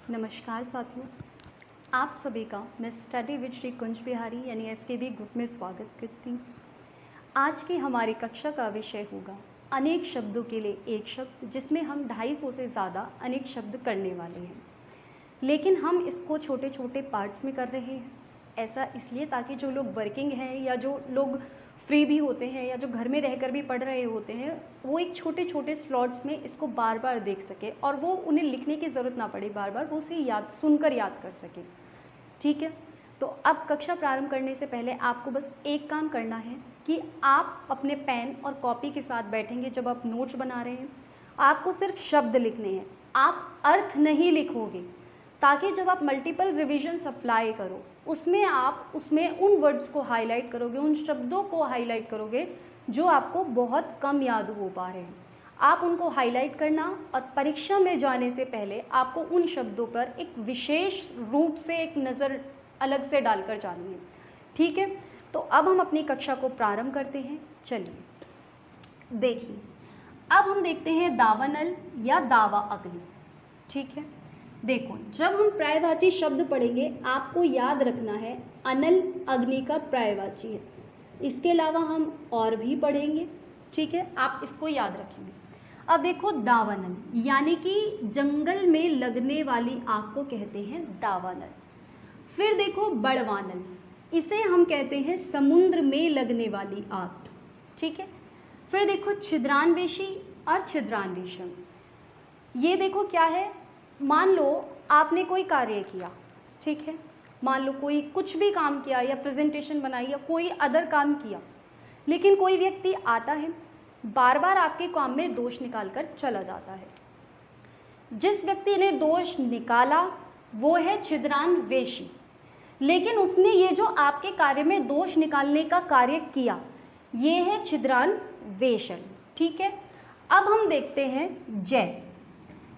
नमस्कार साथियों, आप सभी का मैं स्टडी विद श्री कुंज बिहारी यानी एसकेबी ग्रुप में स्वागत करती हूँ। आज की हमारी कक्षा का विषय होगा अनेक शब्दों के लिए एक शब्द, जिसमें हम 250 से ज़्यादा अनेक शब्द करने वाले हैं। लेकिन हम इसको छोटे छोटे पार्ट्स में कर रहे हैं। ऐसा इसलिए ताकि जो लोग वर्किंग हैं या जो लोग फ्री भी होते हैं या जो घर में रहकर भी पढ़ रहे होते हैं, वो एक छोटे छोटे स्लॉट्स में इसको बार बार देख सके और वो उन्हें लिखने की ज़रूरत ना पड़े, बार बार वो उसे सुनकर याद कर सके। ठीक है, तो अब कक्षा प्रारंभ करने से पहले आपको बस एक काम करना है कि आप अपने पेन और कॉपी के साथ बैठेंगे। जब आप नोट्स बना रहे हैं, आपको सिर्फ शब्द लिखने हैं, आप अर्थ नहीं लिखोगे, ताकि जब आप मल्टीपल रिवीजन अप्लाई करो उसमें उन वर्ड्स को हाईलाइट करोगे, उन शब्दों को हाईलाइट करोगे जो आपको बहुत कम याद हो पा रहे हैं। आप उनको हाईलाइट करना और परीक्षा में जाने से पहले आपको उन शब्दों पर एक विशेष रूप से एक नज़र अलग से डालकर जानी है। ठीक है, तो अब हम अपनी कक्षा को प्रारंभ करते हैं। चलिए देखिए, अब हम देखते हैं दावानल या दावा अग्नि। ठीक है, देखो, जब हम पर्यायवाची शब्द पढ़ेंगे आपको याद रखना है अनल अग्नि का पर्यायवाची है। इसके अलावा हम और भी पढ़ेंगे। ठीक है, आप इसको याद रखेंगे। अब देखो, दावानल यानी कि जंगल में लगने वाली आग को कहते हैं दावानल। फिर देखो बड़वानल, इसे हम कहते हैं समुद्र में लगने वाली आग। ठीक है, फिर देखो छिद्रान्वेषी और छिद्रान्वेषण। ये देखो क्या है, मान लो आपने कोई कार्य किया, ठीक है, मान लो कोई कुछ भी काम किया या प्रेजेंटेशन बनाई या कोई अदर काम किया, लेकिन कोई व्यक्ति आता है बार बार आपके काम में दोष निकाल कर चला जाता है। जिस व्यक्ति ने दोष निकाला वो है छिद्रान्वेषी, लेकिन उसने ये जो आपके कार्य में दोष निकालने का कार्य किया ये है छिद्रान्वेषण। ठीक है, अब हम देखते हैं जय।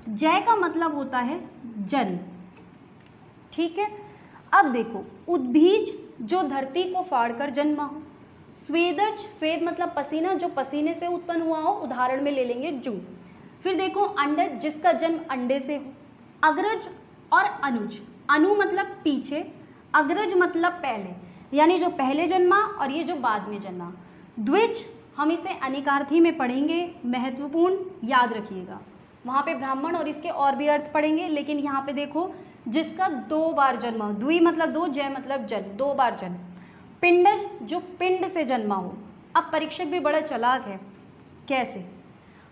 जय का मतलब होता है जन्म। ठीक है, अब देखो, उद्भिज जो धरती को फाड़कर जन्मा हो। स्वेदज, स्वेद मतलब पसीना, जो पसीने से उत्पन्न हुआ हो, उदाहरण में ले लेंगे जू। फिर देखो अंडज, जिसका जन्म अंडे से हो। अग्रज और अनुज, अनु मतलब पीछे, अग्रज मतलब पहले, यानी जो पहले जन्मा और ये जो बाद में जन्मा। द्विज, हम इसे अनिकार्थी में पढ़ेंगे, महत्वपूर्ण याद रखिएगा। वहाँ पे ब्राह्मण और इसके और भी अर्थ पढ़ेंगे, लेकिन यहाँ पे देखो जिसका 2 बार जन्मा हो। द्वि मतलब 2, जय मतलब जन्म, 2 बार जन्म। पिंडज, जो पिंड से जन्मा हो। अब परीक्षक भी बड़ा चालाक है। कैसे?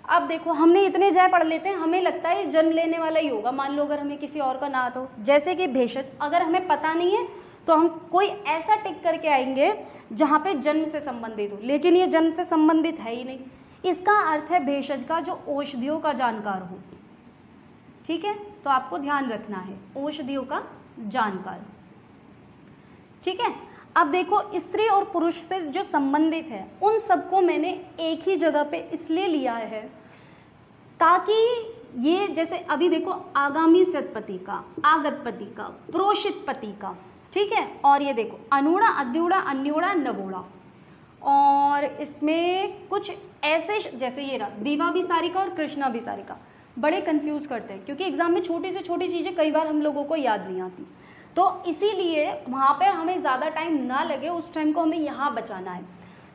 अब देखो, हमने इतने जय पढ़ लेते हैं, हमें लगता है जन्म लेने वाला ही होगा। मान लो अगर हमें किसी और का नाम हो, जैसे कि भेषज, अगर हमें पता नहीं है तो हम कोई ऐसा टिक करके आएंगे जहाँ पे जन्म से संबंधित हो, लेकिन ये जन्म से संबंधित है ही नहीं। इसका अर्थ है भेषज का जो औषधियों का जानकार हो। ठीक है, तो आपको ध्यान रखना है, औषधियों का जानकार। ठीक है, अब देखो, स्त्री और पुरुष से जो संबंधित है उन सबको मैंने एक ही जगह पे इसलिए लिया है ताकि ये, जैसे अभी देखो, आगामी सतपति का, आगतपति का, प्रोषित पति का। ठीक है, और ये देखो अनुड़ा, अद्युड़ा, अन्योड़ा, नवोड़ा, और इसमें कुछ ऐसे जैसे ये रहा दीवा विसारिका और कृष्णा विसारिका, बड़े कंफ्यूज करते हैं क्योंकि एग्जाम में छोटी से छोटी चीज़ें कई बार हम लोगों को याद नहीं आती। तो इसीलिए वहाँ पर हमें ज़्यादा टाइम ना लगे, उस टाइम को हमें यहाँ बचाना है।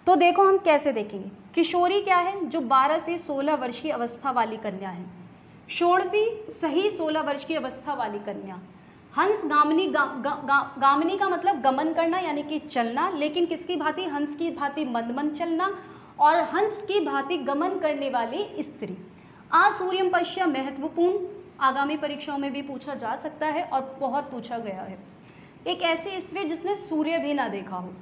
तो देखो हम कैसे देखेंगे। किशोरी क्या है? जो 12 से 16 वर्ष की अवस्था वाली कन्या है। षोड़शी, सही 16 वर्ष की अवस्था वाली कन्या। हंस गामिनी, गामिनी का मतलब गमन करना यानी कि चलना, लेकिन किसकी भांति? हंस की भांति मंद मंद चलना, और हंस की भांति गमन करने वाली स्त्री। आसूर्यम पश्य, महत्वपूर्ण, आगामी परीक्षाओं में भी पूछा जा सकता है और बहुत पूछा गया है। एक ऐसी स्त्री जिसने सूर्य भी ना देखा हो।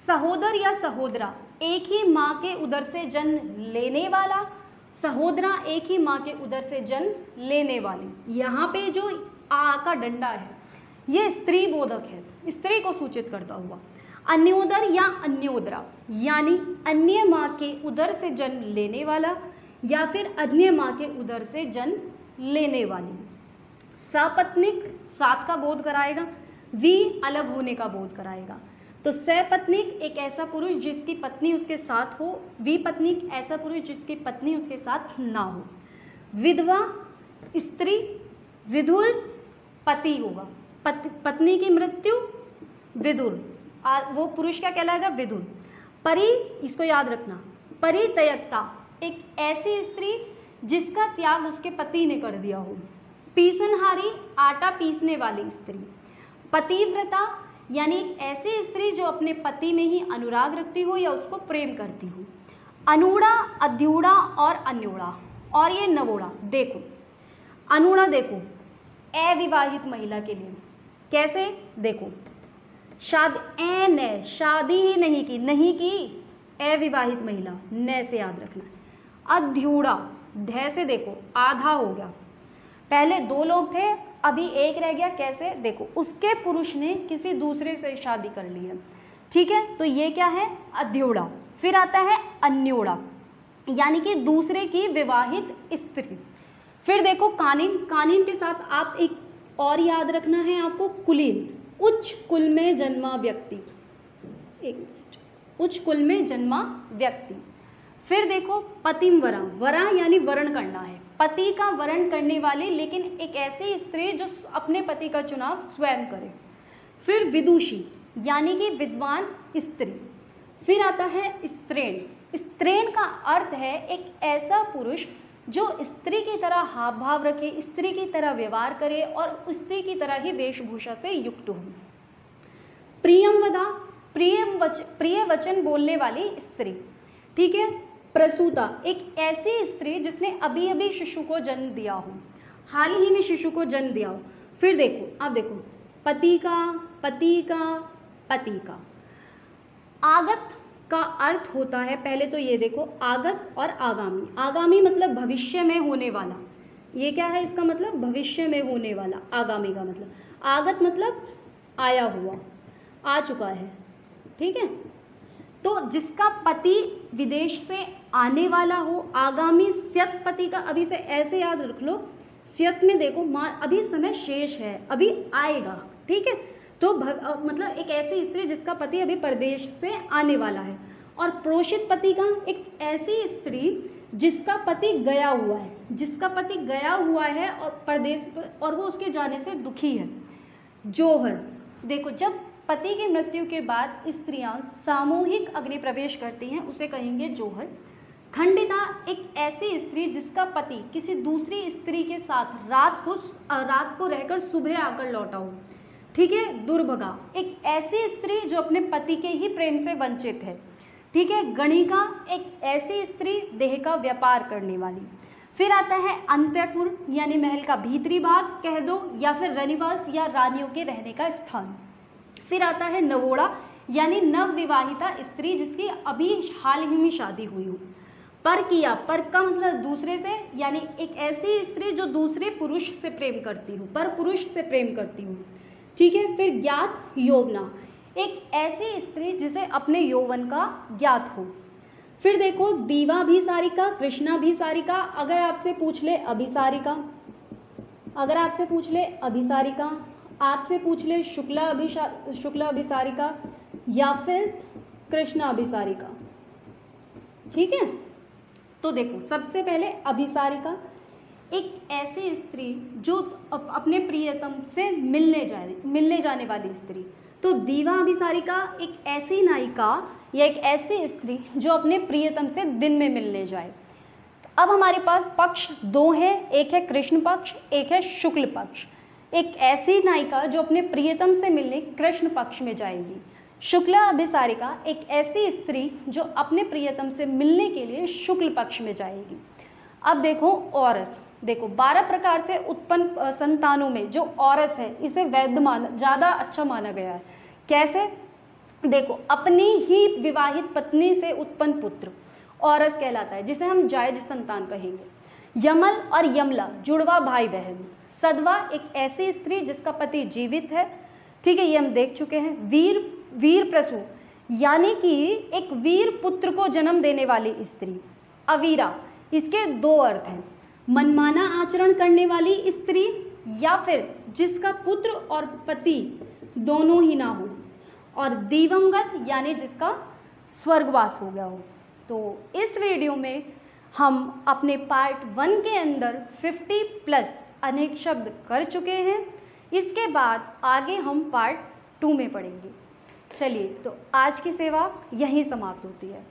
सहोदर या सहोदरा, एक ही माँ के उदर से जन्म लेने वाला। सहोदरा, एक ही माँ के उदर से जन्म लेने वाली। यहाँ पे जो आ का डंडा है ये स्त्री बोधक है, स्त्री को सूचित करता हुआ। अन्योदर या अन्योदरा, यानी अन्य माँ के उदर से जन्म लेने वाला या फिर अन्य माँ के उदर से जन्म लेने वाली। सपत्निक, साथ का बोध कराएगा। वी, अलग होने का बोध कराएगा। तो सपत्निक एक ऐसा पुरुष जिसकी पत्नी उसके साथ हो। विपत्निक ऐसा पुरुष जिसकी पत्नी उसके साथ ना हो। विधवा स्त्री, विधुर पति होगा। पत्नी की मृत्यु विदुर, वो पुरुष क्या कहलाएगा? विदुर। परि, इसको याद रखना, परित्यक्ता, एक ऐसी स्त्री जिसका त्याग उसके पति ने कर दिया हो। पीसनहारी, आटा पीसने वाली स्त्री। पतिव्रता, यानी एक ऐसी स्त्री जो अपने पति में ही अनुराग रखती हो या उसको प्रेम करती हो। अनूढ़ा, अध्यूढ़ा और अन्योढ़ा, और ये नवोढ़ा। देखो अनूढ़ा, देखो अविवाहित महिला के लिए कैसे, देखो शादी ही नहीं की, अविवाहित महिला, न से याद रखना। अध्यूढ़ा, ध से देखो आधा हो गया, पहले 2 लोग थे अभी एक रह गया, कैसे, देखो उसके पुरुष ने किसी दूसरे से शादी कर ली है, ठीक है, तो ये क्या है? अध्यूढ़ा। फिर आता है अन्योढ़ा, यानी कि दूसरे की विवाहित स्त्री। फिर देखो कानीन, कानीन के साथ आप एक और याद रखना है आपको, कुलीन, उच्च कुल में जन्मा व्यक्ति। एक मिनट, उच्च कुल में जन्मा व्यक्ति। फिर देखो पतिमवरा, वरा यानी वरण करना है, पति का वरण करने वाली, लेकिन एक ऐसी स्त्री जो अपने पति का चुनाव स्वयं करे। फिर विदुषी, यानी कि विद्वान स्त्री। फिर आता है स्त्रीण। स्त्रीण का अर्थ है एक ऐसा पुरुष जो स्त्री की तरह हाव भाव रखे, स्त्री की तरह व्यवहार करे और स्त्री की तरह ही वेशभूषा से युक्त हो। प्रियमवदा, प्रिय वचन बोलने वाली स्त्री, ठीक है। प्रसूता, एक ऐसी स्त्री जिसने अभी अभी शिशु को जन्म दिया हो, हाल ही में शिशु को जन्म दिया हो। फिर देखो, अब देखो पति का, पति का, पति का। आगत का अर्थ होता है, पहले तो ये देखो आगत और आगामी। आगामी मतलब भविष्य में होने वाला, ये क्या है इसका मतलब? भविष्य में होने वाला। आगामी का मतलब, आगत मतलब आया हुआ, आ चुका है, ठीक है। तो जिसका पति विदेश से आने वाला हो, आगामी स्यत पति का, अभी से ऐसे याद रख लो, स्यत में देखो अभी समय शेष है, अभी आएगा, ठीक है। तो मतलब एक ऐसी स्त्री जिसका पति अभी परदेश से आने वाला है। और प्रोषित पति का, एक ऐसी स्त्री जिसका पति गया हुआ है, जिसका पति गया हुआ है और परदेश और वो उसके जाने से दुखी है। जोहर, देखो जब पति की मृत्यु के बाद स्त्रियां सामूहिक अग्नि प्रवेश करती हैं उसे कहेंगे जोहर। खंडिता, एक ऐसी स्त्री जिसका पति किसी दूसरी स्त्री के साथ रात को रहकर सुबह आकर लौटा हो, ठीक है। दुर्भगा, एक ऐसी स्त्री जो अपने पति के ही प्रेम से वंचित है, ठीक है। गणिका, एक ऐसी स्त्री देह का व्यापार करने वाली। फिर आता है अंतःपुर, यानी महल का भीतरी भाग कह दो, या फिर रनिवास या रानियों के रहने का स्थान। फिर आता है नवोढ़ा, यानी नवविवाहिता स्त्री जिसकी अभी हाल ही में शादी हुई हो। पर किया, पर का मतलब दूसरे से, यानी एक ऐसी स्त्री जो दूसरे पुरुष से प्रेम करती हो, पर पुरुष से प्रेम करती हो, ठीक है। फिर ज्ञात यौवना, एक ऐसी स्त्री जिसे अपने यौवन का ज्ञात हो। फिर देखो दीवाभिसारिका, कृष्णाभिसारिका, अगर आपसे पूछ ले अभिसारिका, अगर आपसे पूछ ले अभिसारिका, आपसे पूछ ले शुक्ला अभिसारिका या फिर कृष्णा अभिसारिका, ठीक है। तो देखो सबसे पहले अभिसारिका, एक ऐसी स्त्री जो अपने प्रियतम से मिलने जाने वाली स्त्री। तो दीवा अभिसारिका, एक ऐसी नायिका या एक ऐसी स्त्री जो अपने प्रियतम से दिन में मिलने जाए। अब हमारे पास पक्ष 2 है, एक है कृष्ण पक्ष, एक है शुक्ल पक्ष। एक ऐसी नायिका जो अपने प्रियतम से मिलने कृष्ण पक्ष में जाएगी। शुक्ला अभिसारिका, एक ऐसी स्त्री जो अपने प्रियतम से मिलने के लिए शुक्ल पक्ष में जाएगी। अब देखो औरस, देखो 12 प्रकार से उत्पन्न संतानों में जो औरस है इसे वैध ज़्यादा अच्छा माना गया है। कैसे? देखो अपनी ही विवाहित पत्नी से उत्पन्न पुत्र औरस कहलाता है, जिसे हम जायज संतान कहेंगे। यमल और यमला जुड़वा भाई बहन। सदवा, एक ऐसी स्त्री जिसका पति जीवित है, ठीक है, ये हम देख चुके हैं। वीर प्रसू, यानी कि एक वीर पुत्र को जन्म देने वाली स्त्री। अवीरा, इसके 2 अर्थ हैं, मनमाना आचरण करने वाली स्त्री या फिर जिसका पुत्र और पति दोनों ही ना हो। और दिवंगत, यानी जिसका स्वर्गवास हो गया हो। तो इस वीडियो में हम अपने पार्ट 1 के अंदर 50+ अनेक शब्द कर चुके हैं। इसके बाद आगे हम पार्ट 2 में पढ़ेंगे। चलिए, तो आज की सेवा यहीं समाप्त होती है।